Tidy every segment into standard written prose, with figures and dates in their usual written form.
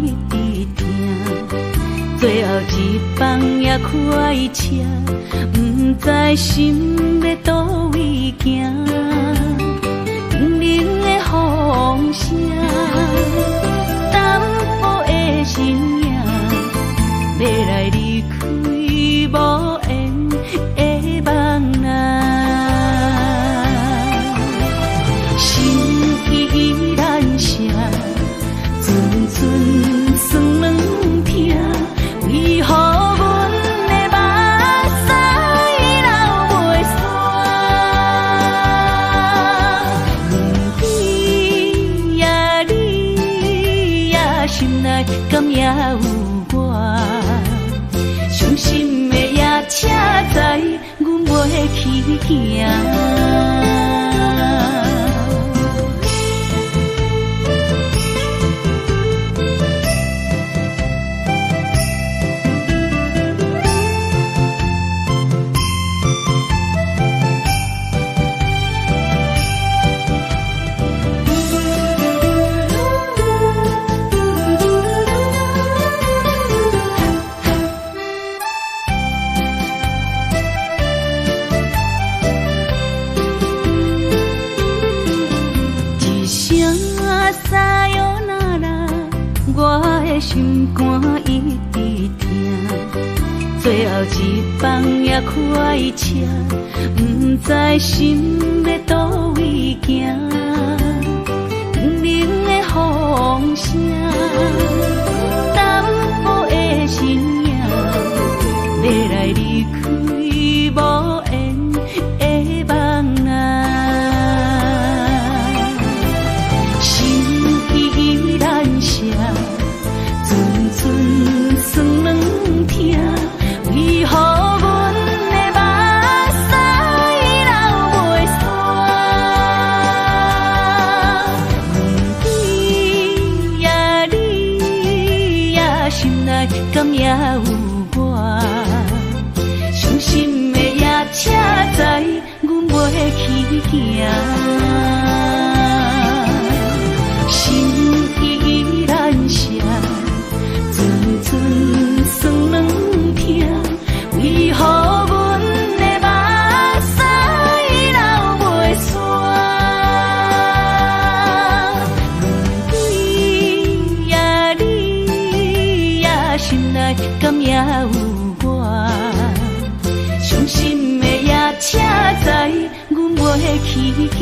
一直听，最后一放也开车，不知心要倒位行。冷冷的风声，淡薄的身影，要来离开无缘的梦啊。心依然舍，寸寸酸软痛，为何阮的目屎流袂煞？不知呀你呀心内敢也有我？伤心的夜车载，阮袂去行。心肝一直疼，最后一放也开车，不知心要倒位行。冷冷的风声，淡薄的身影，要来离开无缘的梦啊。心依然舍，寸酸软痛，为何阮的目屎流袂煞？不知呀你呀心内敢也有我？伤心的夜车载，阮袂去行。心依然舍，寸寸酸软痛，为何阮的目屎流袂煞？不知呀你呀心内敢也有我？伤心的夜车载，阮袂去行。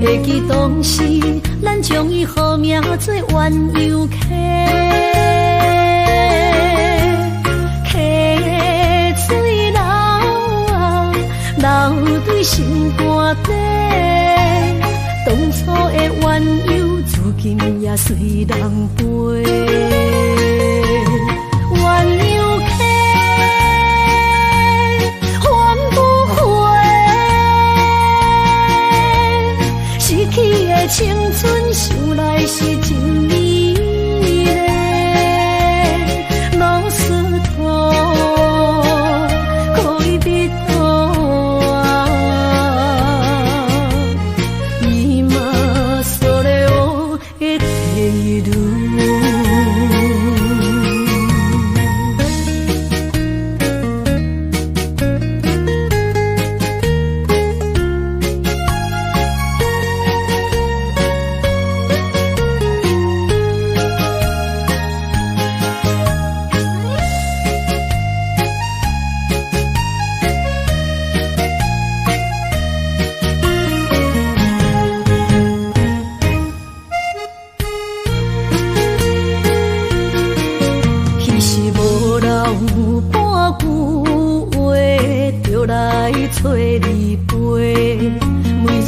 会记当时，咱将伊号名做鸳鸯溪，溪水流啊，流对心肝底。当初的鸳鸯，如今也随人飞。鸳鸯溪。青春想来是真美丽，老师徒可以比多啊，伊嘛所了的地路。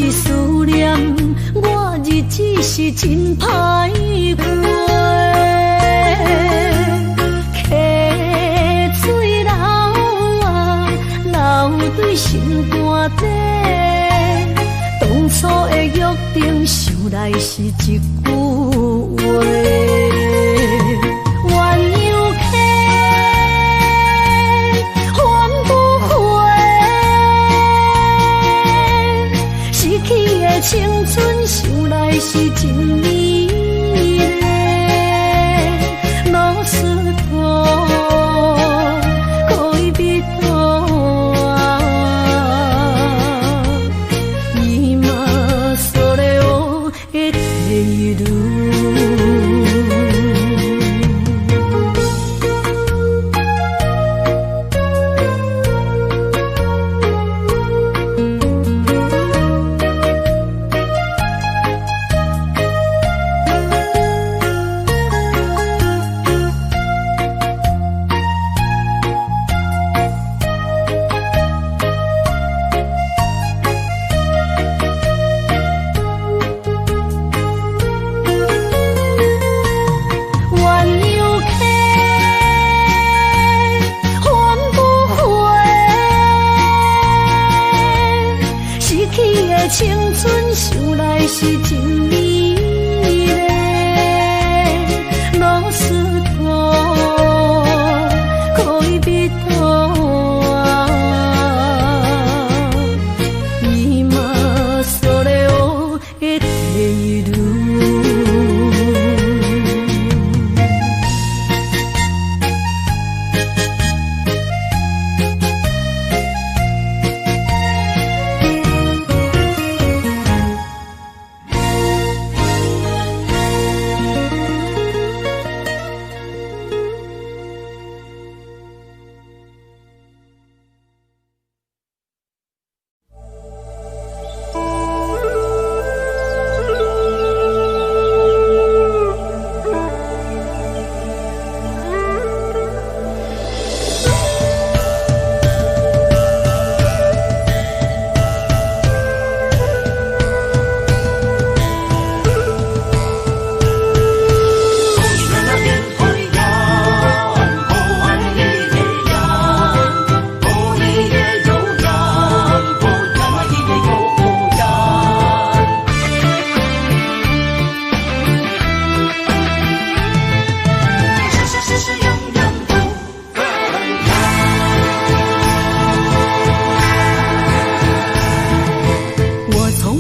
是思念，我日子是真歹过。溪水流啊，流对心肝底。当初的约定，想来是一句话。青春想来是真美丽，老师多恋人多，今それを得ている。青春想来是真美丽，老师多恋人多，今それを得ている。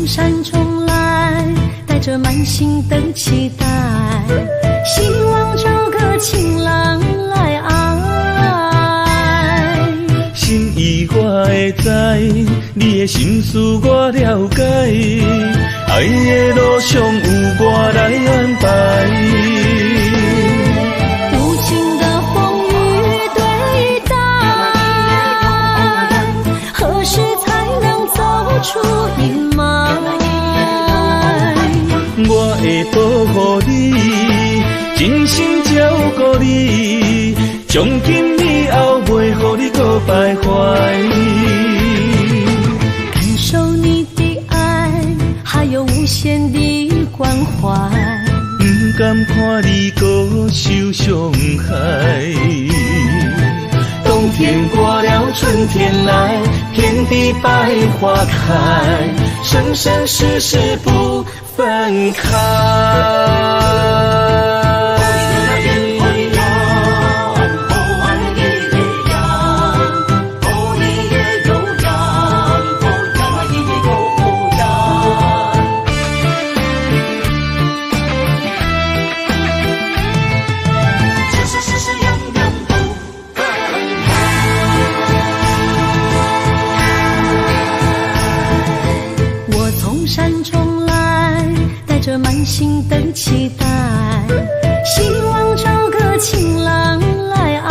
山中来，带着满心的期待，希望找个情郎来爱。心意我会知，你的心思我了解，爱的路上有我来安排。无情的风雨对待，何时才能走出阴霾？我会保护你，真心照顾你，从今以后袂予你搁徘徊。感受你的爱，还有无限的关怀，不敢看你搁受伤害。冬天过了，春天来，遍地百花开，生生世世不分开。山中来，带着满心的期待，希望找个情郎来爱。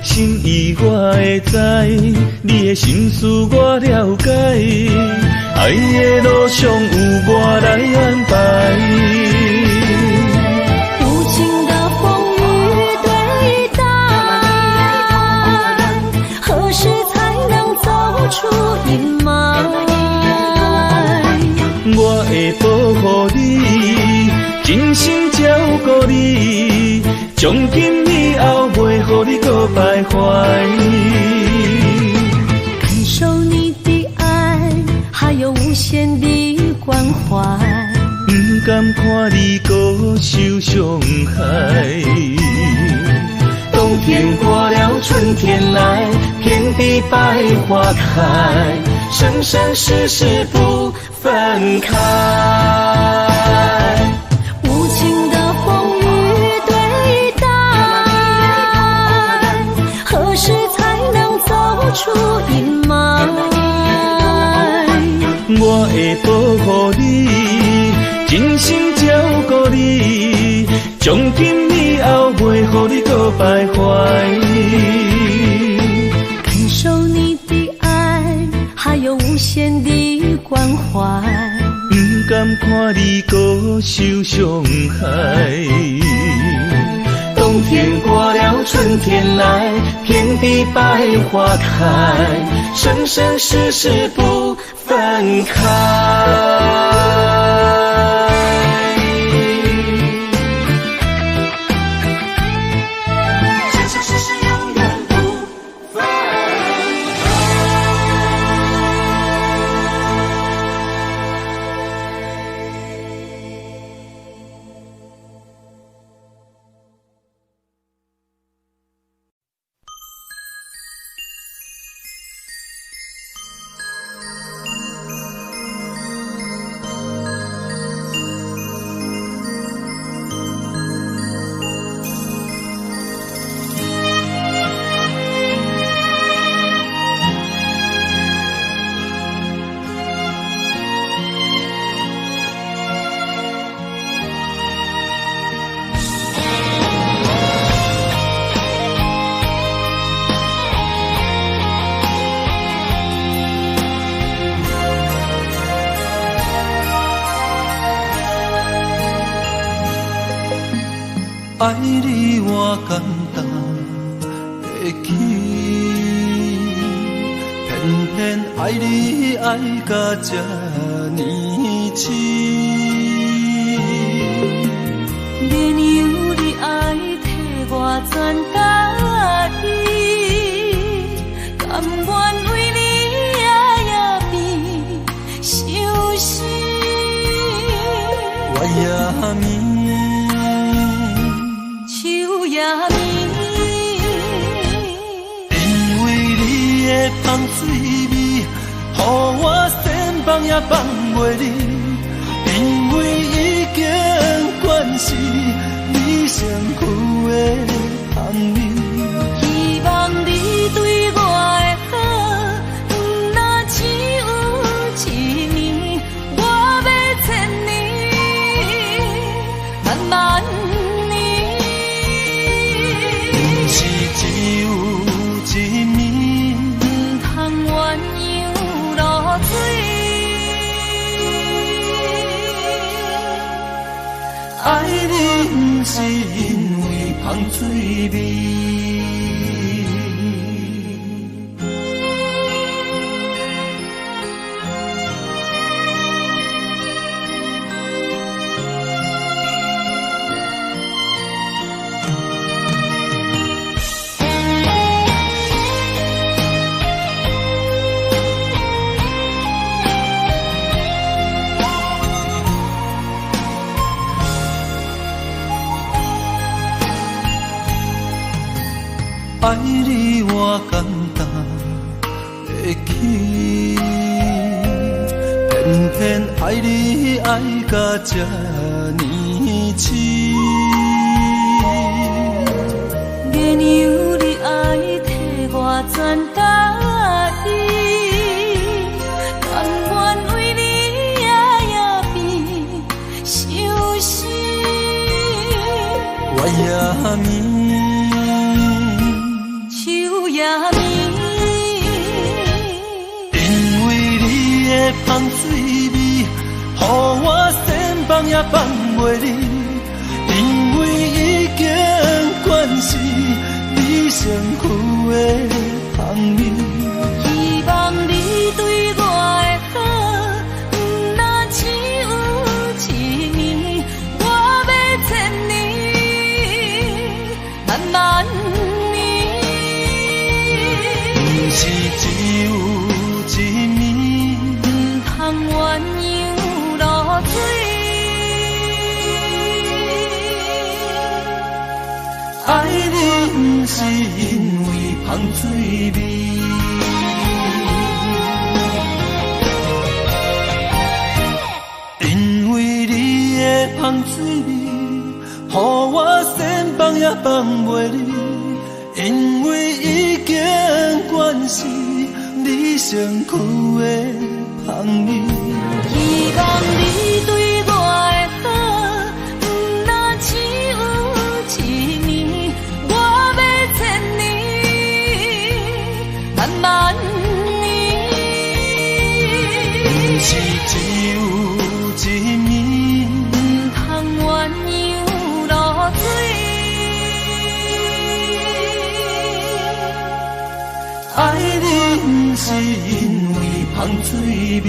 心意我会知，你的心思我了解，爱的路上有我来安排。无情的风雨对待，何时才能走出阴霾？保护你，真心照顾你，从今以后袂予你搁徘徊。感受你的爱，还有无限的关怀，不甘看你搁受伤害。冬天过了，春天来，遍地百花开，生生世世不分开。无情的风雨对待，何时才能走出阴霾？我会保护你，真心照顾你，从今以后袂予你搁徘徊。感受你的爱，还有无限的关怀，不甘看你搁受伤害。冬天过了，春天来，遍地百花开，生生世世不分开。爱你我简单会起，偏偏爱你爱到这呢痴。连由你爱替我全家己，甘愿为你夜变伤心。我也眠。因为你的香水味，予我身放也放袂离。因为已经惯是你身躯的香味。希望你对我的好，不那只有一年，我要千年，慢慢。只有一面，不通鸳鸯落水。爱你不是因为香水味。爱你我简单会起，偏偏爱你爱到这呢痴。连由你爱替我全家己，甘愿为你夜变伤心。我也眠。因为你的香水味，予我身放也放袂离。因为已经惯是你身躯的香味。希望你对我的好，不那只有水味。因为你的香水味，予我先放也放袂离。因为已经惯是你身躯的香味。希望你对我的好，不那只有一年，我要千年，万万年。不是只有一年，不通鸳鸯落水。爱你不是因为香水味。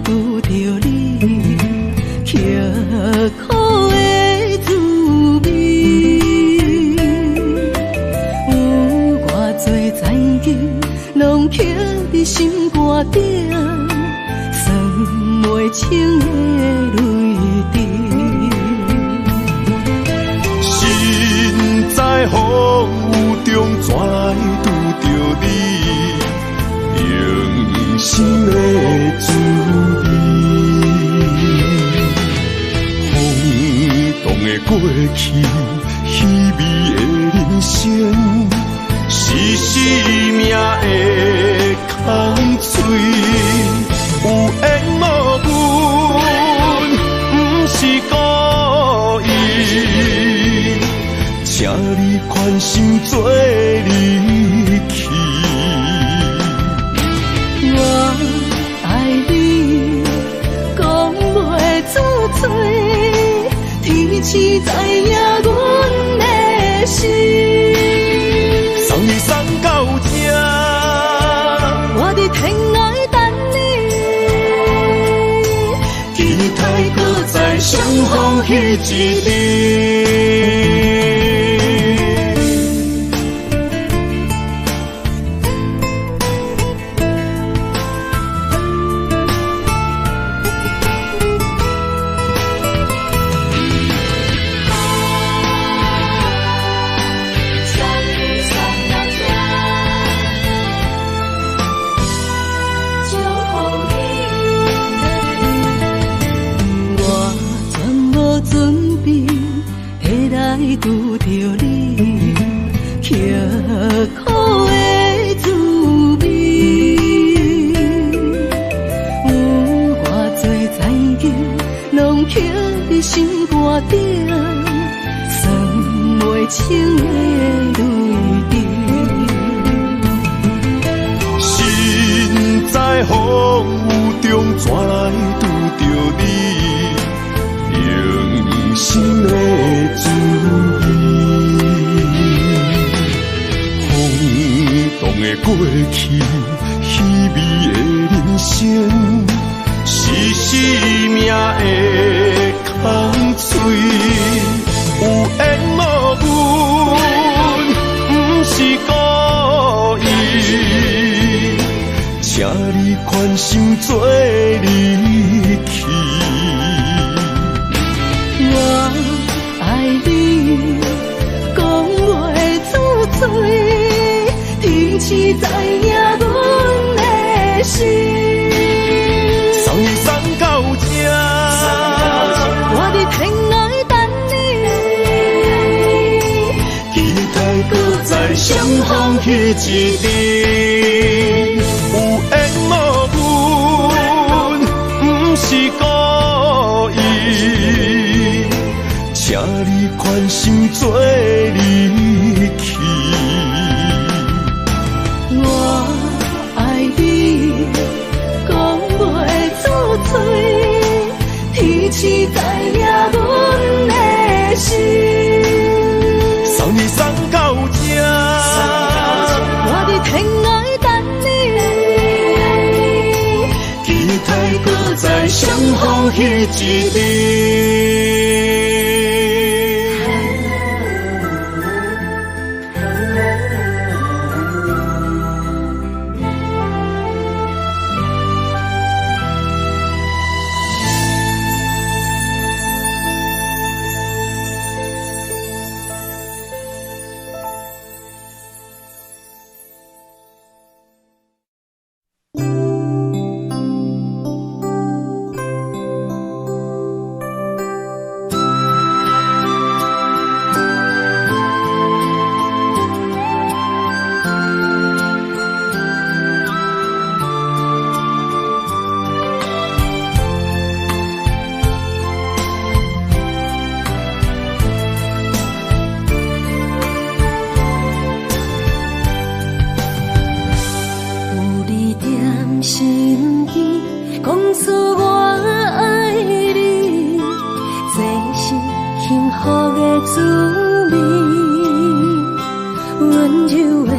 拄着你，刻苦的滋味，有偌多灾境，拢刻伫心肝顶，算袂清的泪滴。心在风雨中，怎会拄着你？用心的滋味，风动的过去，稀微的人生，是生命的空嘴，有缘无分，不是故意，请你宽心做离去。我爱你，讲袂出嘴，天赐知影阮的心。送你送到这，我伫天涯等你，期待搁再相逢彼一日。拄着你，刻苦的滋味，有偌多灾境，拢刻伫心肝顶，算袂清的泪滴。心在风雨中，怎来拄着你？用心的滋味，风动的过去，稀微的人生，是生命的空嘴，有缘无分，不是故意，请你宽心做离去。我爱你，讲袂出嘴，天赐知影阮的心。送你送到这，我伫天涯等你，期待搁再相逢彼一日。有缘无分，不是故意，请你宽心做离知影阮的心。送你送到这，我伫天涯等你，期待搁再相逢彼一日。身边讲出我爱你，这是幸福的滋味。温柔的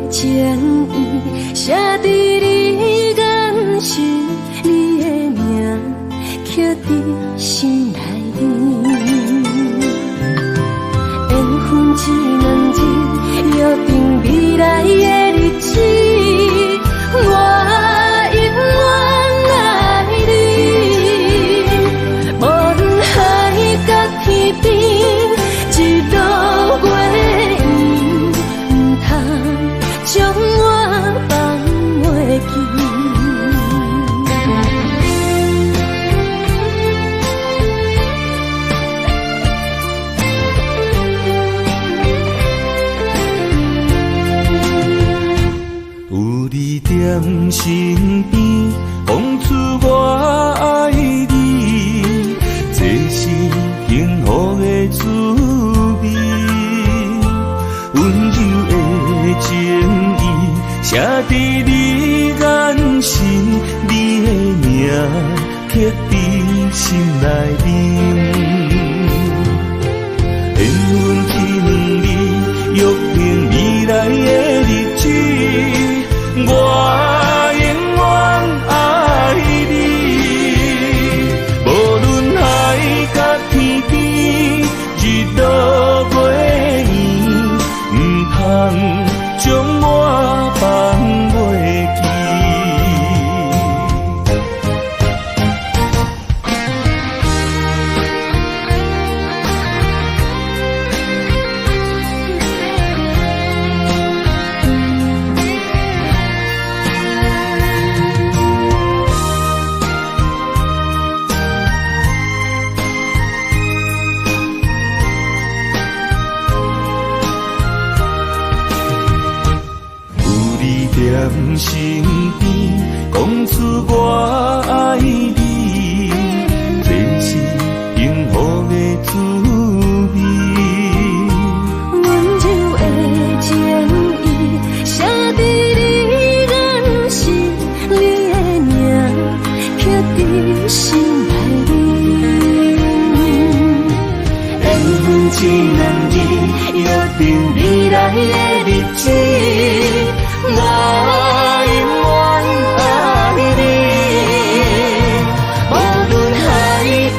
情意写在你眼神，你的名刻在心内面。缘分一两日，约定未来的日子，我永远爱你。无论海角天边，日落月圆，不通将我放袂记。在身边，讲出我爱你，这是幸福的滋味。温柔的情意写在你眼神，你的名刻在心内面。缘分一两日，约定未来的日子。我永远爱你，无论海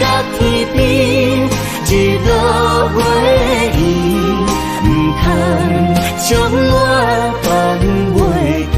角天边，日落月圆，不通将我放袂记。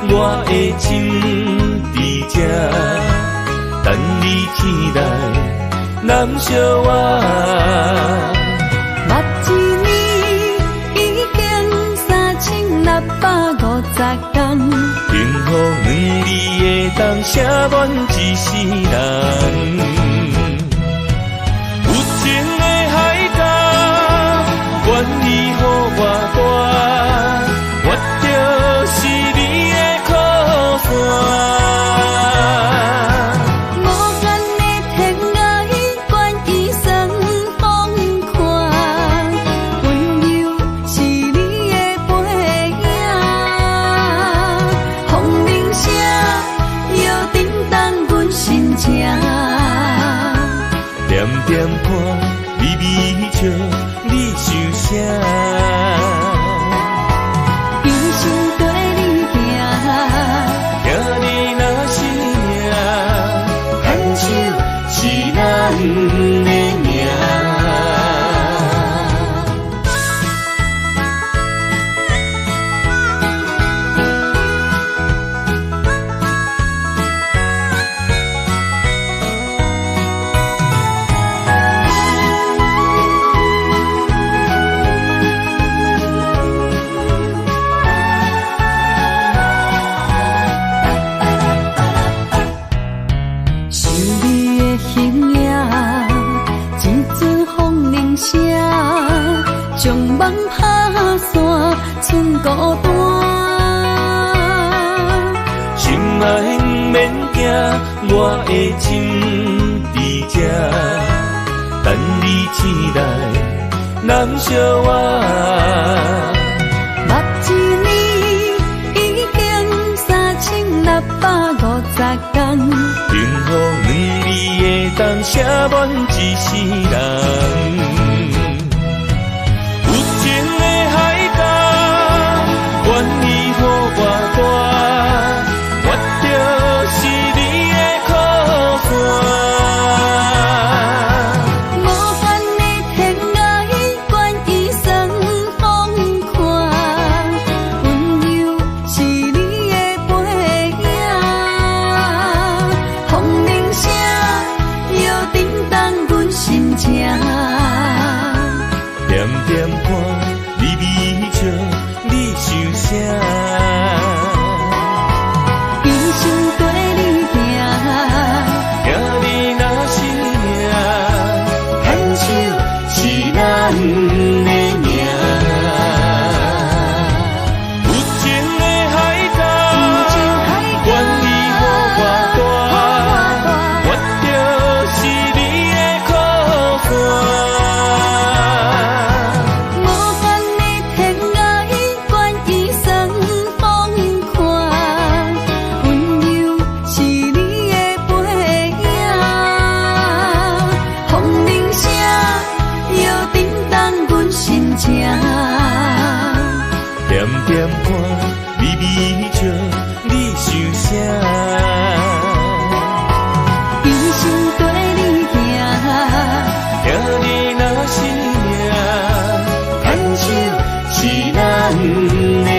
我的心伫这，等你天来南小我。目一年已经3650天，幸福两字会当写满一世人。有情的海角，愿意予我跋，我就是你的靠山。点看微微笑，你想啥？一生跟你行，行你若是命，牵手是咱的命。将梦拍散，剩孤单。心爱不免惊，我的心伫这，等你天来南小我。目一年已经3650天，幸福两字会当写满一世人。点看微微笑，你想啥？一生跟你行，行你若是命，牵手是咱的命。有情的海角，愿意予我跋，我就是你的靠山。点看微微笑，你想啥？一生跟你行，行你若是命，牵手是咱的命。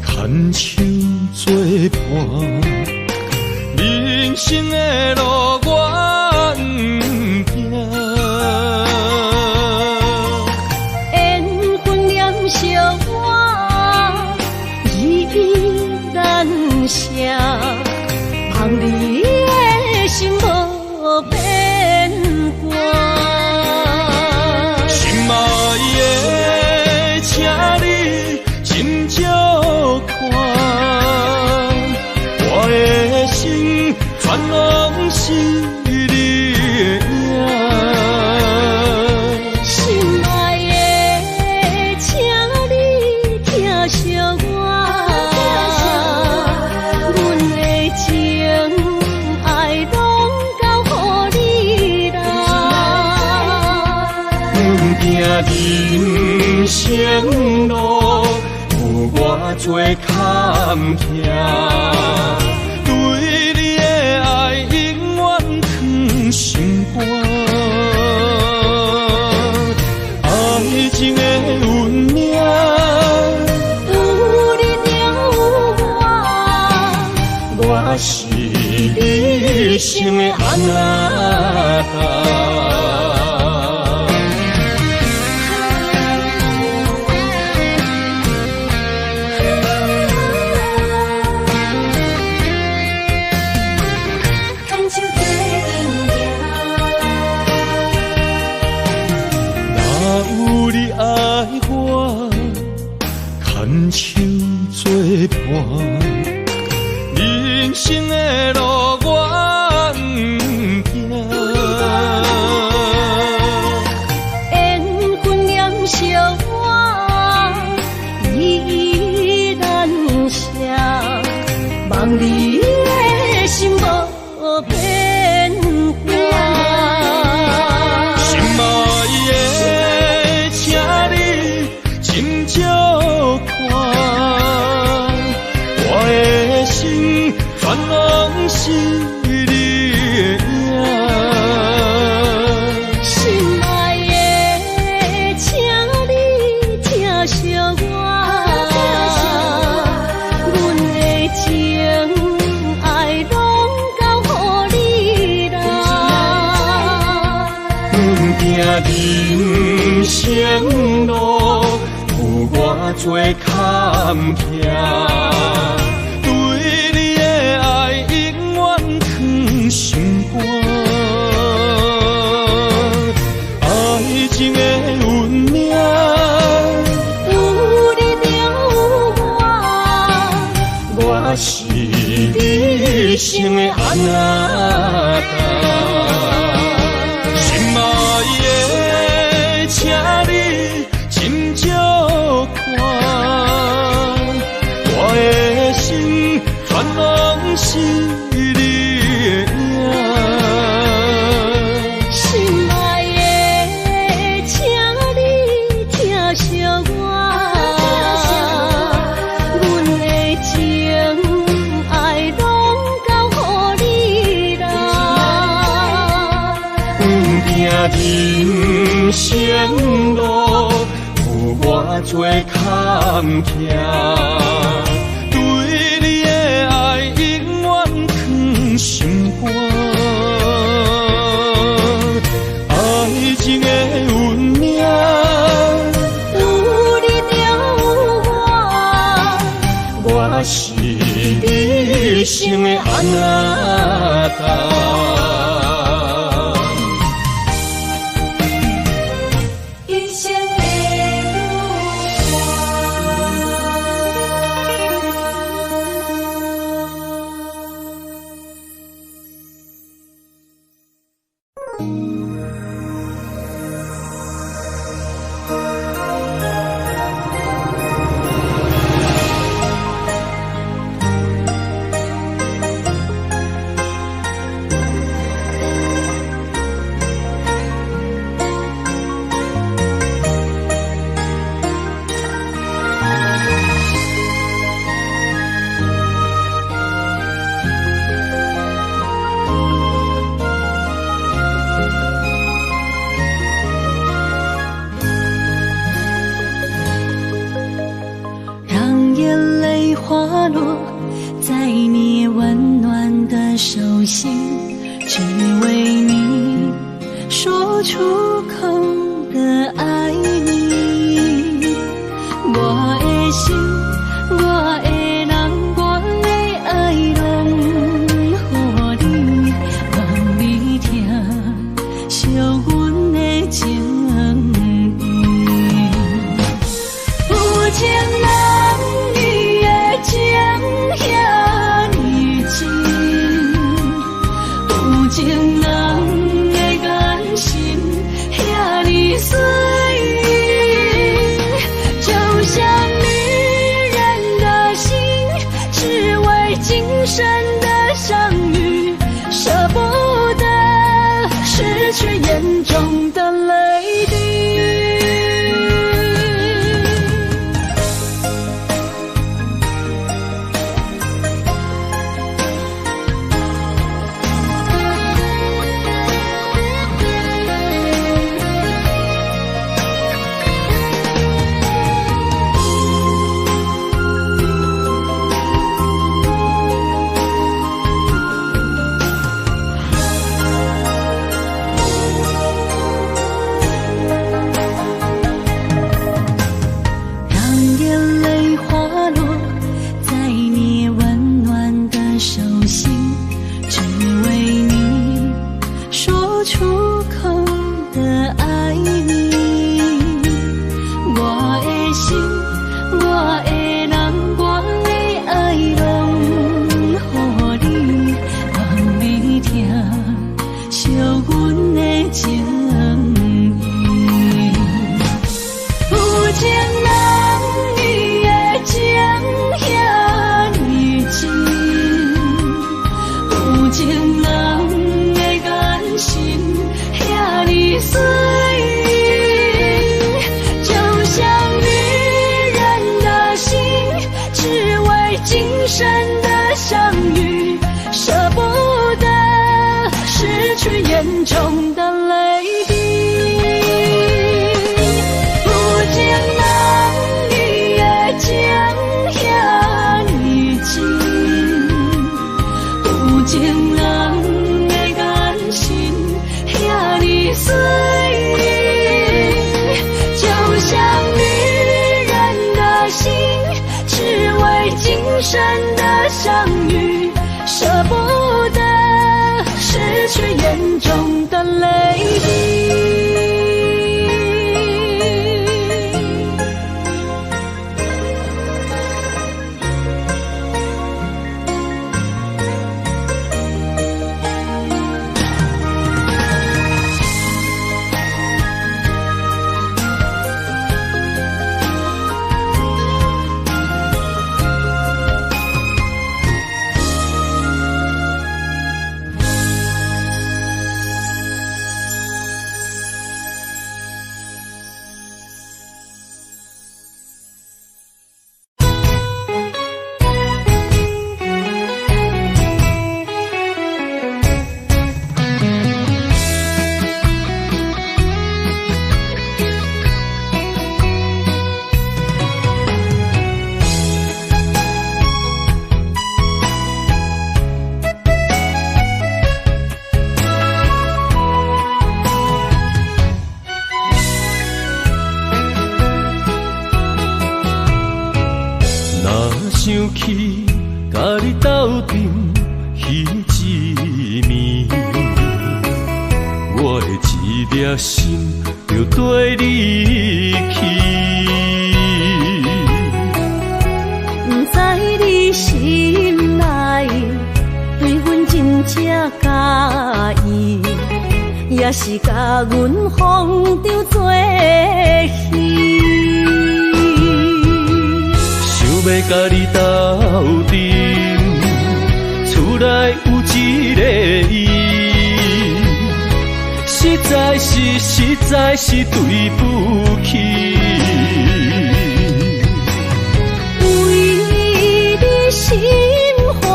牵手作伴，人生的路我不行。缘分念相我依依难舍，望你的心无变卦。拢是你的影。心爱的，请你疼惜我，阮的情爱拢交予你啦。阮行人生路，有偌多坎坷，对你的爱永远藏心肝。爱情的运命，有你有我，我是你生的安娜。牵手作伴，人生的路我不行。缘分念相我，依然写，望你的心无变化。心爱的，请你斟酌看，我的心全拢是你的影。心爱的，请你疼惜我，阮的情爱拢交予你啦。阮行人生路，有偌多坎坷，对你的爱永远藏心肝。爱情的运命，有你有我，我是你生的安娜。心爱的，请你斟酌看，我的心全拢是你的影。心爱的，请你疼惜我，阮的情爱拢交予你啦。阮行人生路，有偌多坎坷，对你的爱永远藏心肝。爱情的运命，有你有我，我是你生的安娜。一生的让眼泪滑落在你温暖的手心，只为你说出口的爱你。我的心，我的人，我的爱拢予你，望你疼惜阮的情意。有情人伊的情遐尼深，情人的眼神遐尼水，就像女人的心，只为今生的相遇，舍不得失去眼中的泪滴。眼中的泪滴，有情人你的情遐尼真，有情人的眼神遐尼水，就像女人的心，只为今生的相遇，舍不得失去眼中的泪滴。想起甲你斗阵彼一暝，我的一粒心就跟你去。不知你心内对阮真正介意，也是甲阮放着做戏。要甲你斗阵，厝内有一个伊，实在是对不起。为你心烦，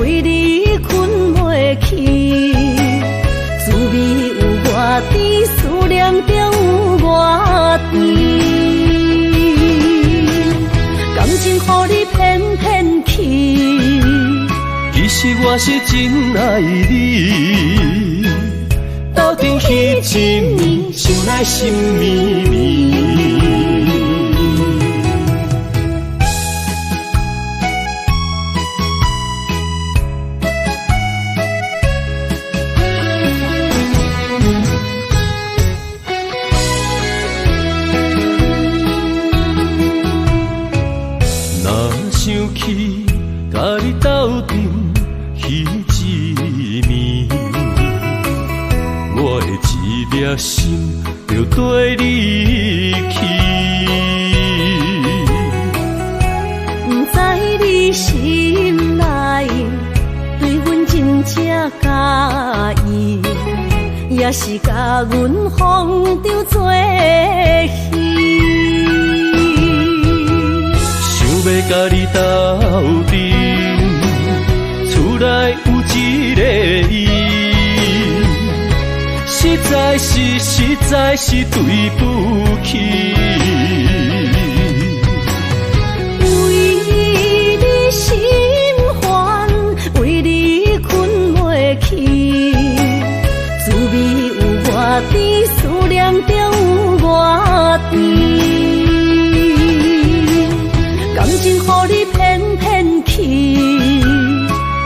为你困袂去，滋味有外甜，思念就有外甜。感情予你骗骗去，其实我是真爱你。斗阵彼一暝，想来心绵绵。想起甲你斗阵彼一暝，夜心就跟你去。不知你心内对阮真正介意，也是甲阮放着做戏。想要甲你斗阵，厝内有一个伊，实在是对不起。为你心烦，为你困袂去，滋味有偌甜，思念就有偌甜。感情予你骗骗去，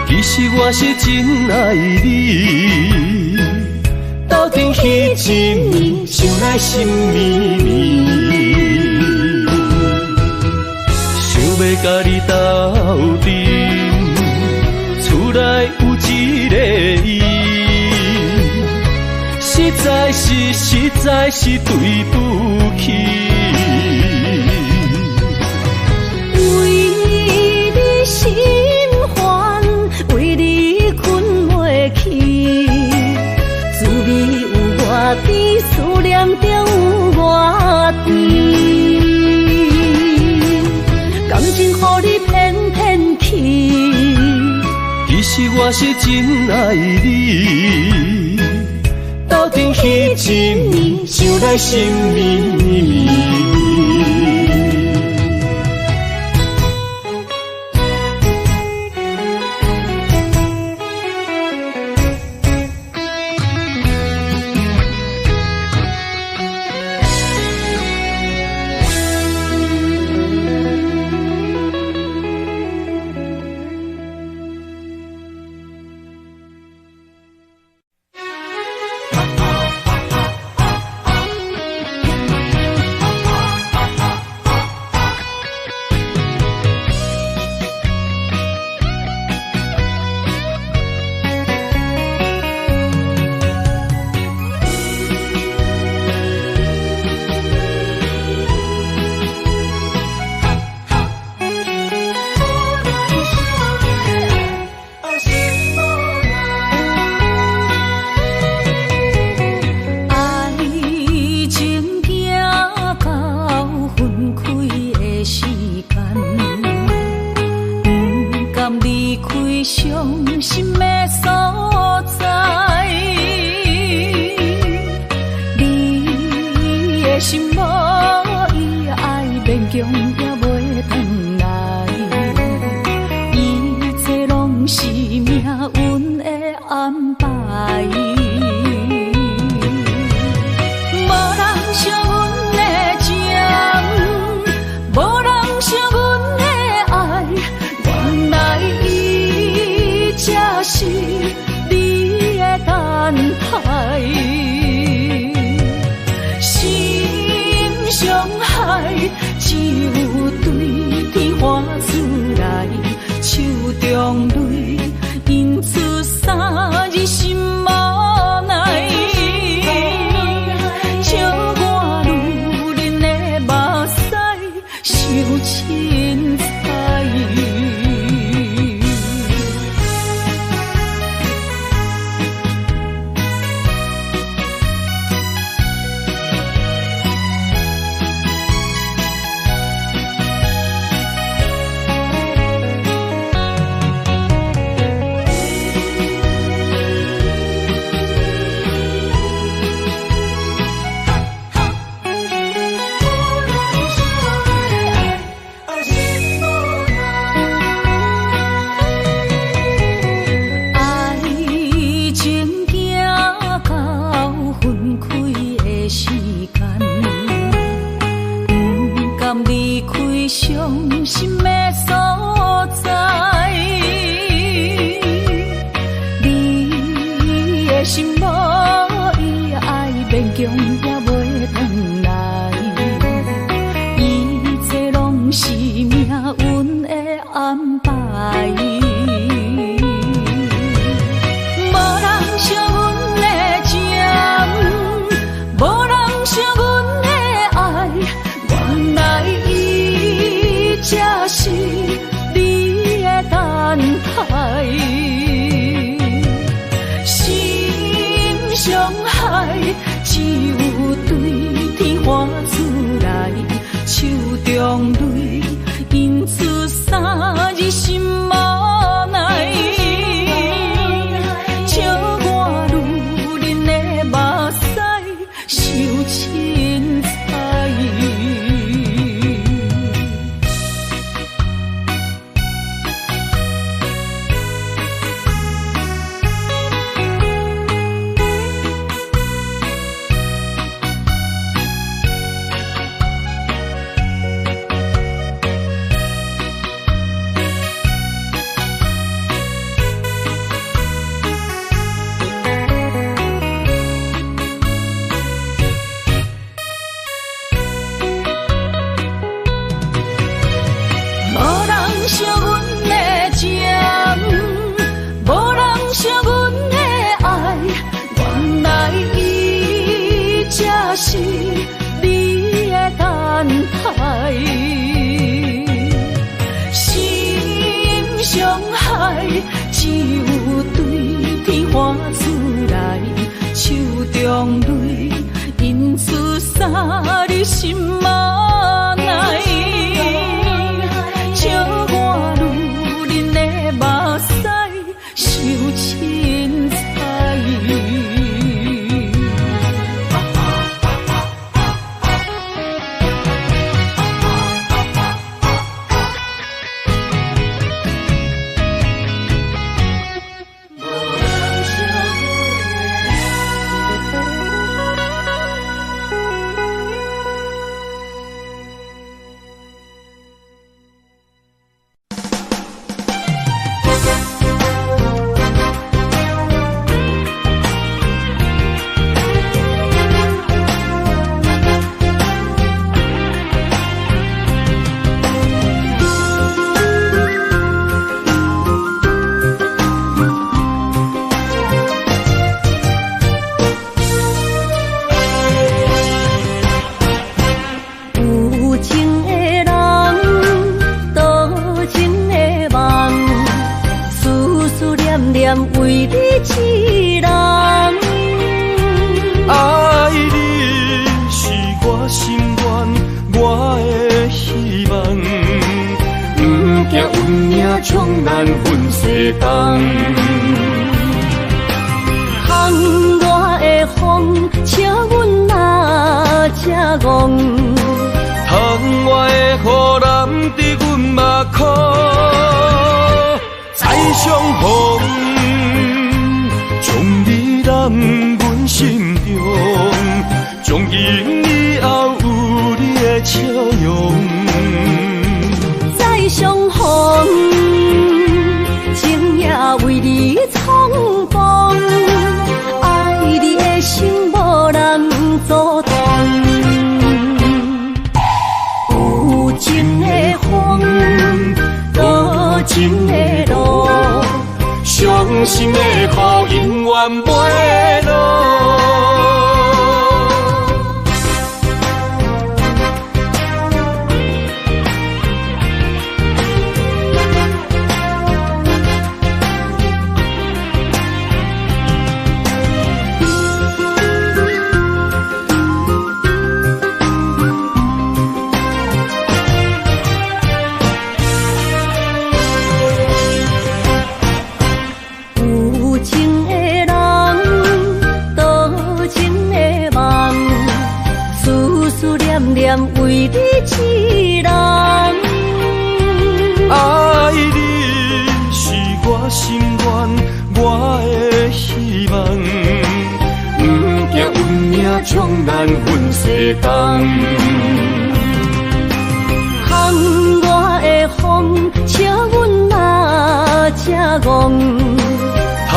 其实我是真爱你，斗阵彼一暝，想来心绵绵。想要甲你斗阵，厝内有一个伊，实在是对不起。心烦，为你困袂去，滋味有偌甜，思念就有偌甜。感情予你骗骗去，其实我是真爱你，斗阵彼一暝，想来心绵绵。海，只有对天花出来，手中泪印出三字心无奈。笑我女人的目屎受凊彩。是你的等待，心上海，只有对天花出来，手中泪印出三字心无奈。笑我女人的目屎受凊彩。为你一人，爱你是我心愿，我的希望。不惊运命冲咱分西东，窗外的风笑阮哪只戆，窗外的雨淋伫阮目眶，再相逢。将你揽阮心中，从今以后有你的笑容。再相逢，情也为你冲动，爱你的心无人阻挡。有情的风，多情的路。伤心的雨永远袂落。为你一人，爱你是我心愿，我的希望。不惊运命冲咱分西东，窗外的风笑阮哪只戆，窗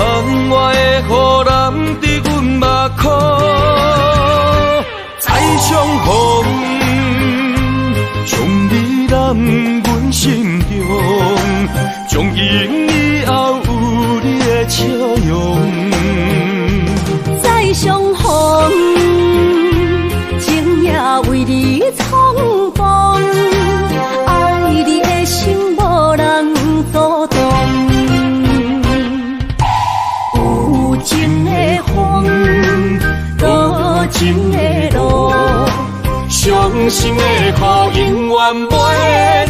外的雨淋伫阮目眶，再相逢。将你揽阮心中，从今以后有你的笑容。再相逢，情也为你冲动，爱你的心无人阻挡。有情的风，心的雨永远袂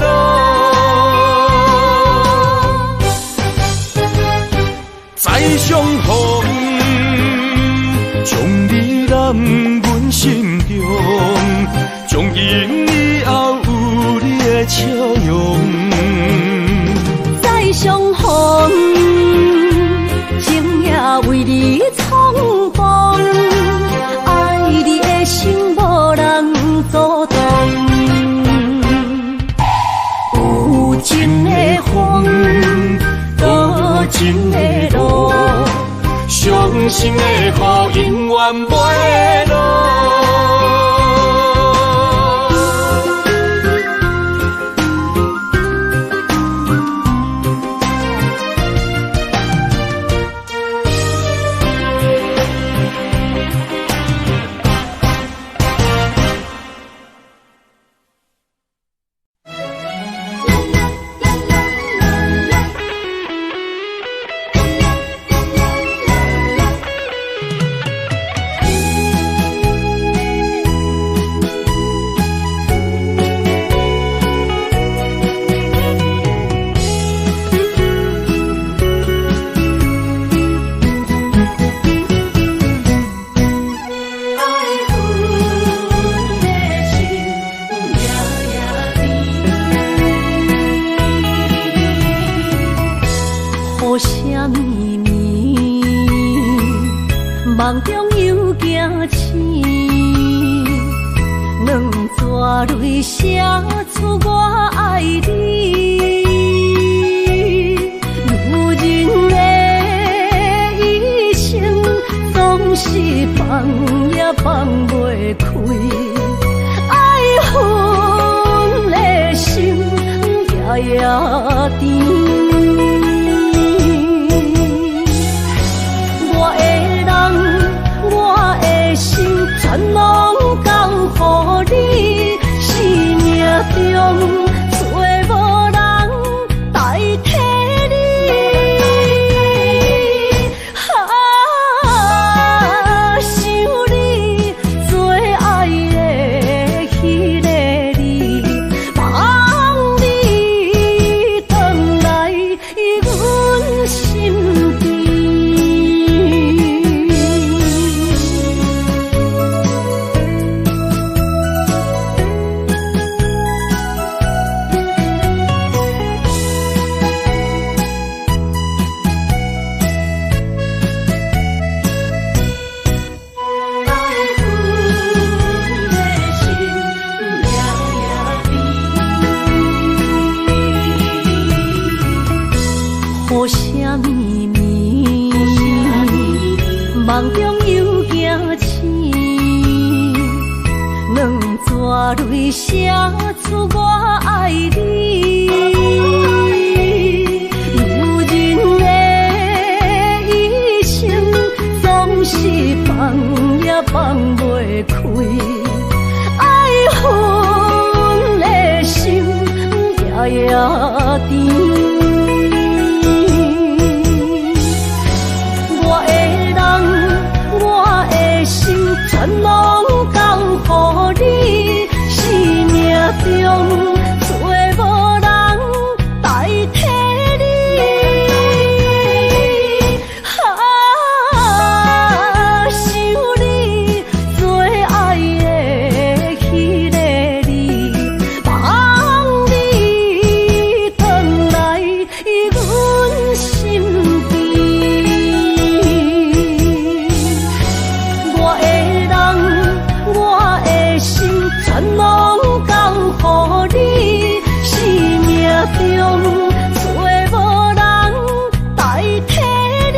落。再相逢，将你揽阮心中，从今以后有你的笑容。再相逢，情也为你冲动，爱你的心无人阻挡。有情的风，多情的路，伤心的雨永远袂落。梦中又惊醒，两纸泪写出我爱你。女人的一生总是放也放袂开，爱恨的心夜夜甜。全拢交予你，生命中找无人代替你。想你最爱的迄个你，望你回来阮身边。雨声绵绵，梦中又惊醒，两纸泪写出我爱你。女人的一生总是放也放袂开，爱恨的心夜夜甜。全拢交予你，生命中找无人代替你。想你最爱的迄个你，望你回来阮身边。全拢交予你，生命中找无人代替你。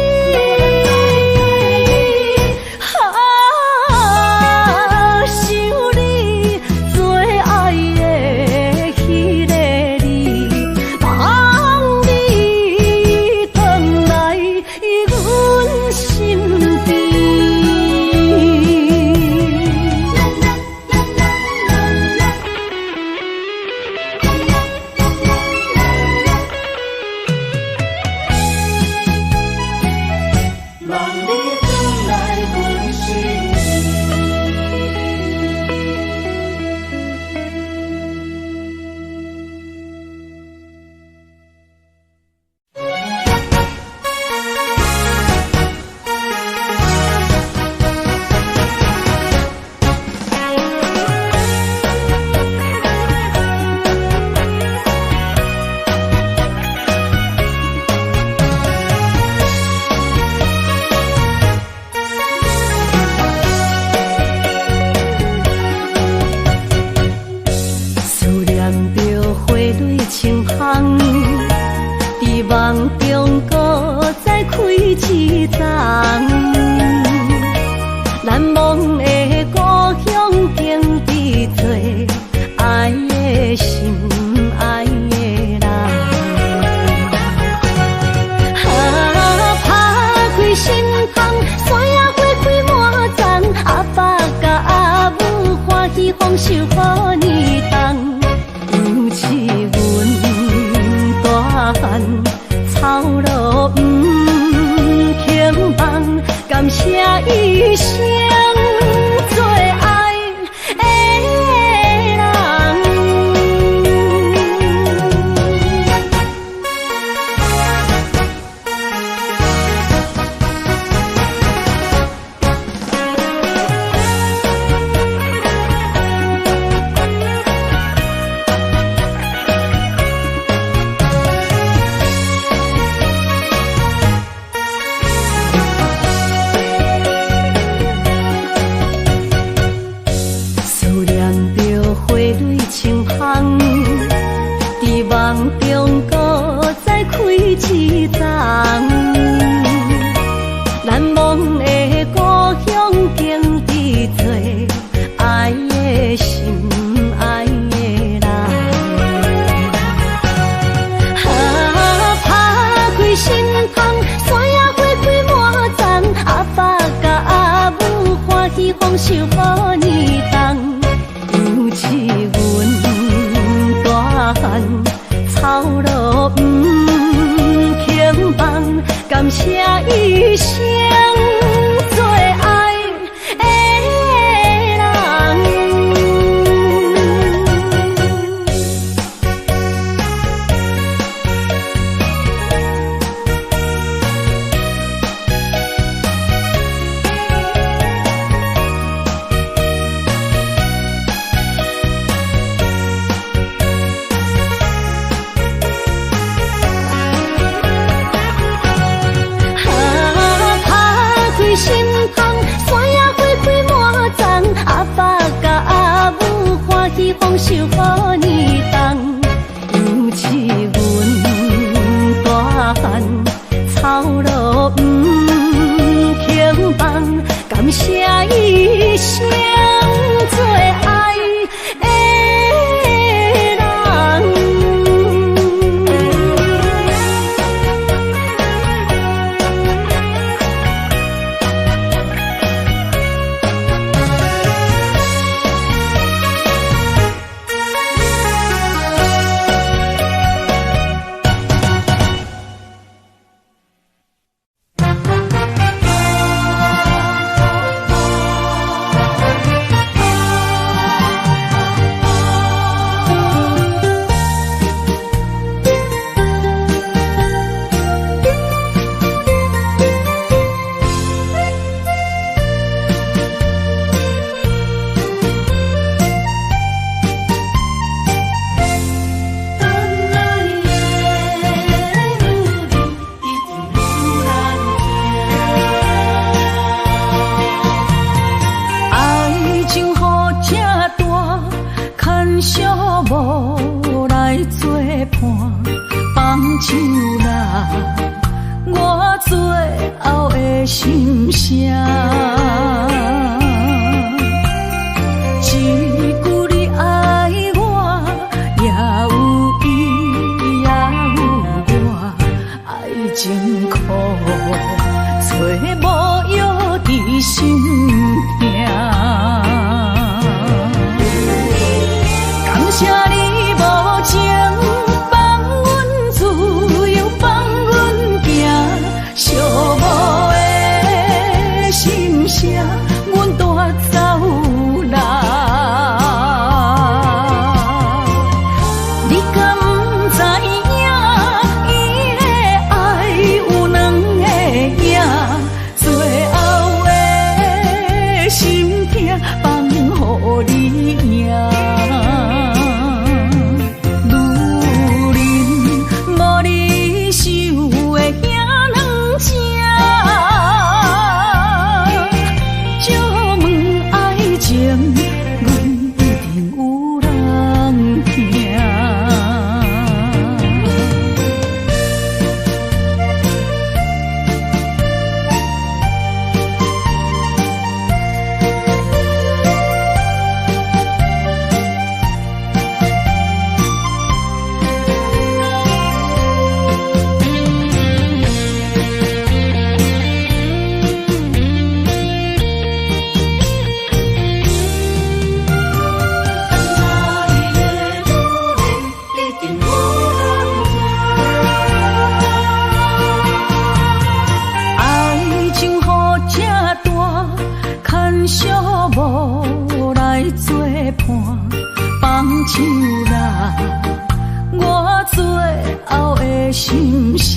想你最爱的迄个你，望你回来阮身边。啦啦啦啦啦啦。丰收好年冬，尤其阮大汉操劳不轻放，感谢一生做爱的人。丰收好年冬，尤其阮大汉操劳不轻放，感谢一生做爱的人。心芳，山野花开满丛，阿爸甲阿母欢喜丰收好年冬，尤其阮大汉操劳不轻放，感谢一生做爱的人。无来作伴，放手啦，我最后的心声。一句你爱我，也有伊，也有我，爱情苦，找无药伫心痛。感谢你无情放阮自由，放阮行，寂寞的心声，阮带走啦。你敢不知影，伊的爱有两个影，最后的心痛放予你赢。唱啦，我最后的心声。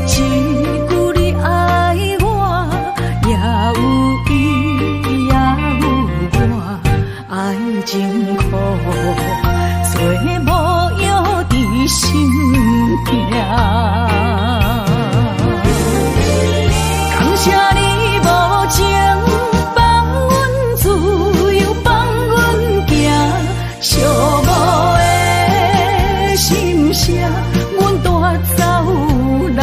一句你爱我，也有伊，也有我，爱情苦，做无药伫心痛。感谢你无情放阮自由，放阮行，寂寞的心声，阮带走啦。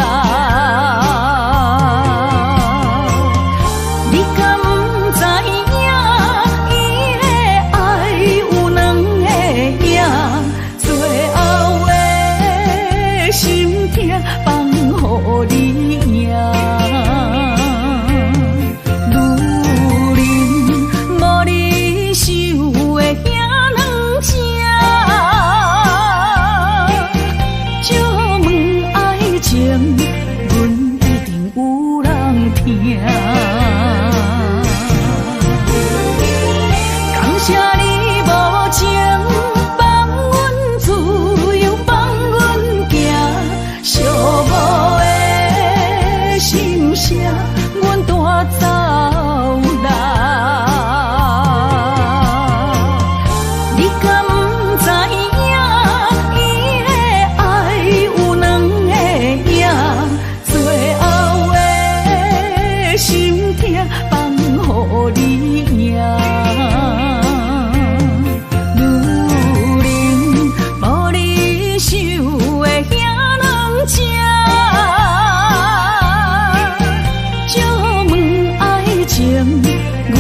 你敢不知影，伊的爱有两个影，最后的心痛放予你赢。感谢你无情放阮自由，放阮行，寂寞的心声，阮带走啦。你敢不知影，伊的爱有两个影，最后心痛放予你赢，女人无你受的遐软情，借问爱情，阮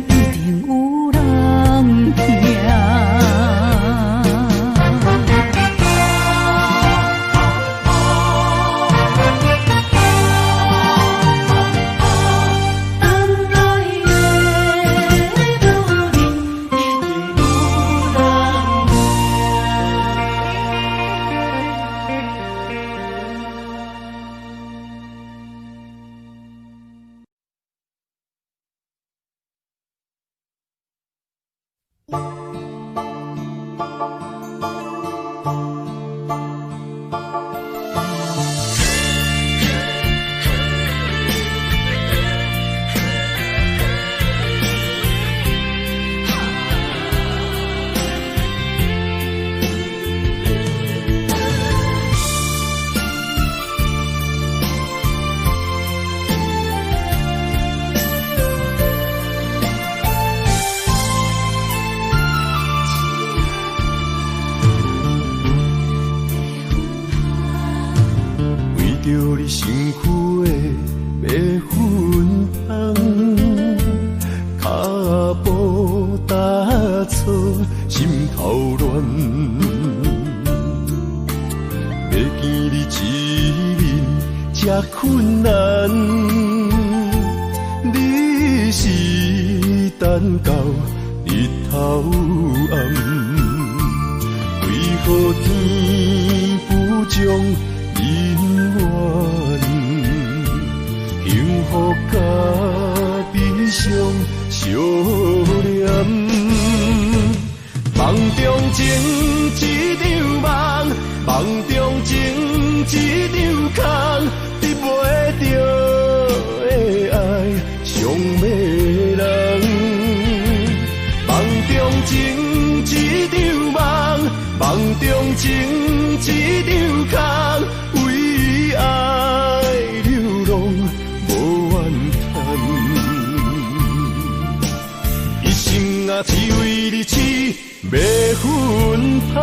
一定有人听。困难，你是等到日头暗，为何天不将人怨？幸福甲悲伤相连，梦中情一场梦，梦中情一场空。得袂着的爱，伤迷人。梦中情一场梦，梦中情一场空，为爱流浪无怨叹。一生啊，只为你痴，袂分芳。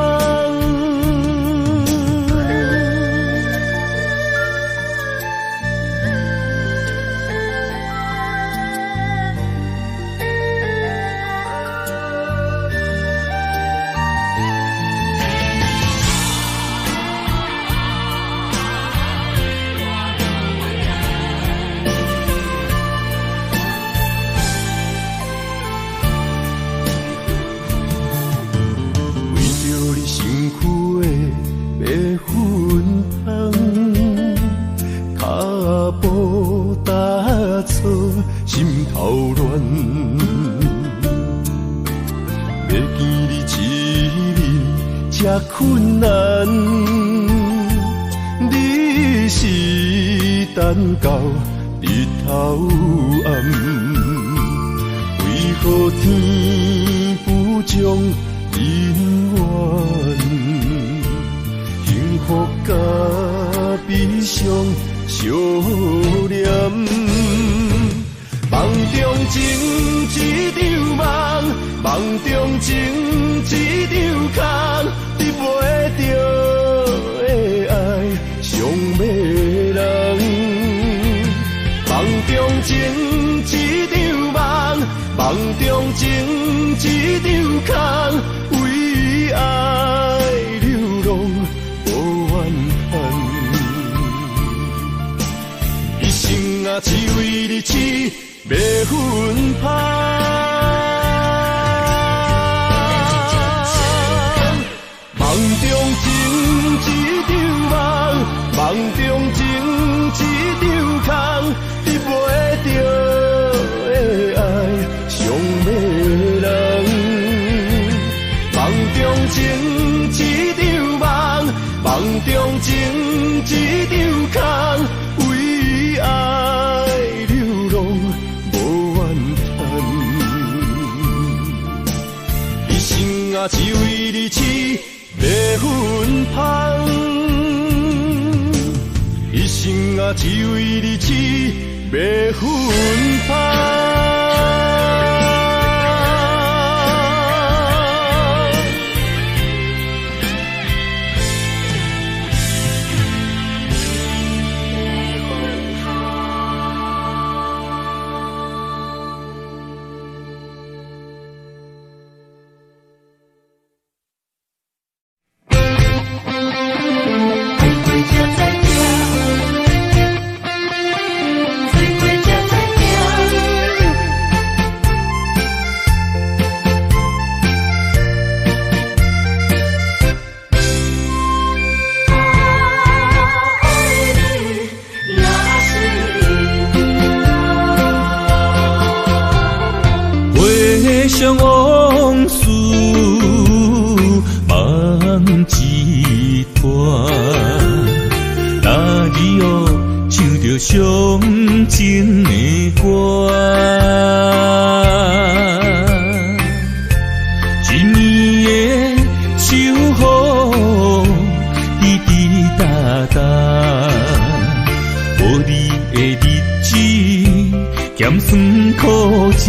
困难，你是等到日头暗，为何天不将人怨？幸福甲悲伤相连。梦中情一场梦，梦中情一场空，得袂着的爱上迷人。梦中情一场梦，梦中情一场空，为爱流浪无怨恨，一生啊只为你痴。要分香，梦中情一场梦，梦中情一场空，得袂着的爱上迷人。梦中情一场梦，梦中情一场空，为爱流浪。啊，只为你痴，要分香。一生啊，只为你痴，要分香。想往事梦一段，那日哦唱着伤情的歌，一年的秋雨滴滴答答，无你的日子咸酸苦吃。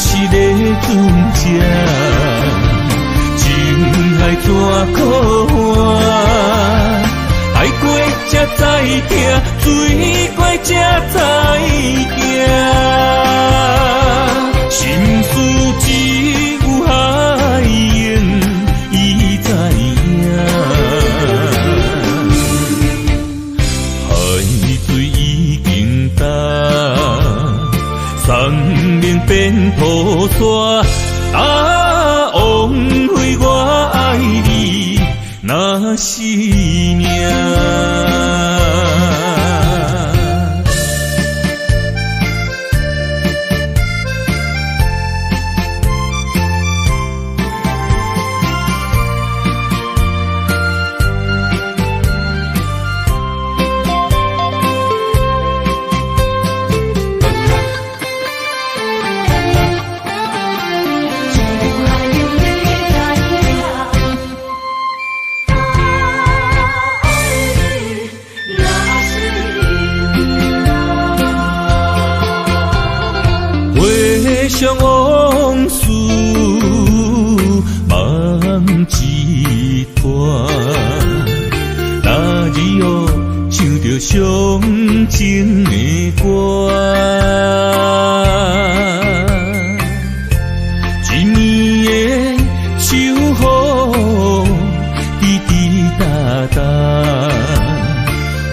是个船只，情海怎可换？海过才知疼，水过才知惊。心事只有海燕伊知影，海水已经干。生命变土沙，枉费我爱你那是命。想往事梦一段，那日哦唱着伤情的歌，一年的秋雨滴滴答答，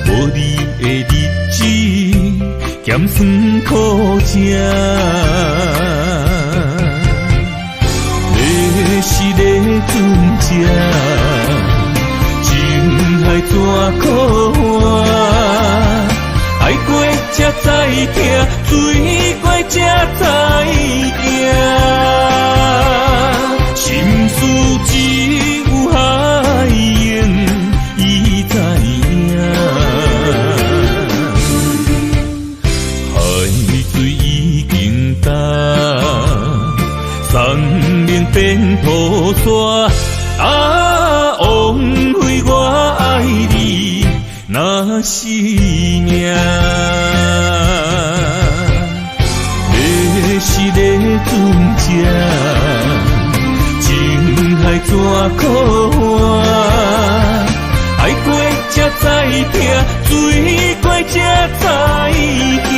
无你的日子咸酸苦吃。是个船只，情海怎可换？海过才知疼，水怪才知惊。心事只有海涌，伊知影。海水已经干，山明变土沙。枉费我爱你那是命。要是咧船只，情海怎可换？爱过才知疼，水过才知惊。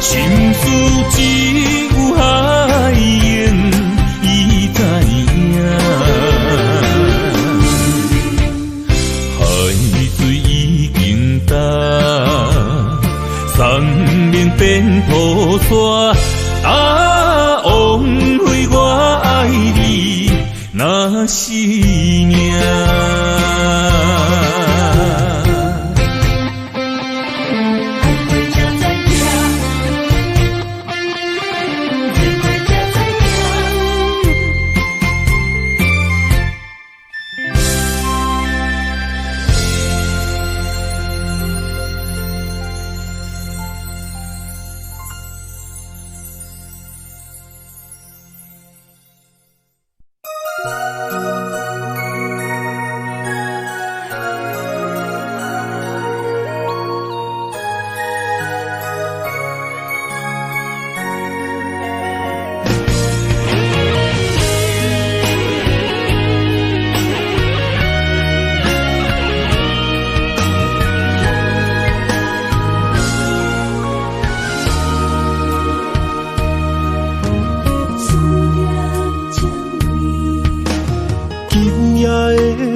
心事只有海涌，伊知影。海水已经干，山明变土沙。枉费我爱你那是命。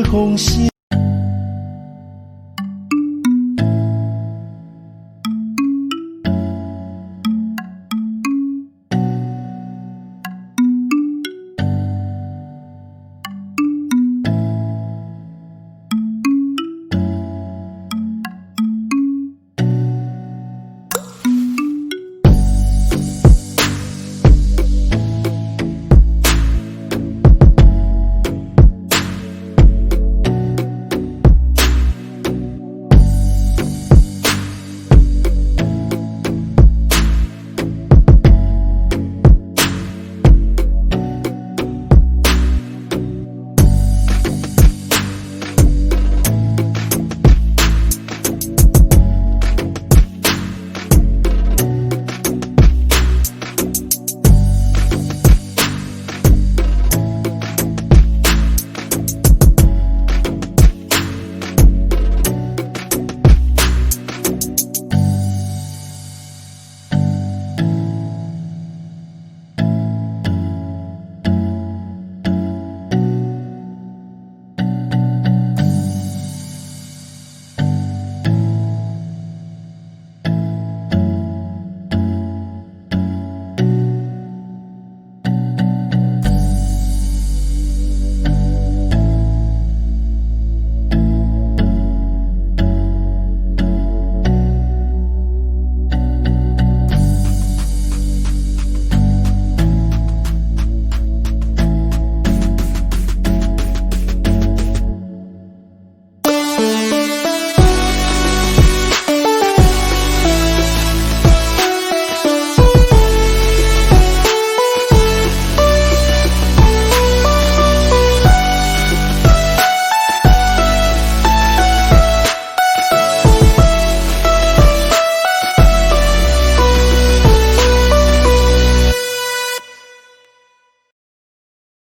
风声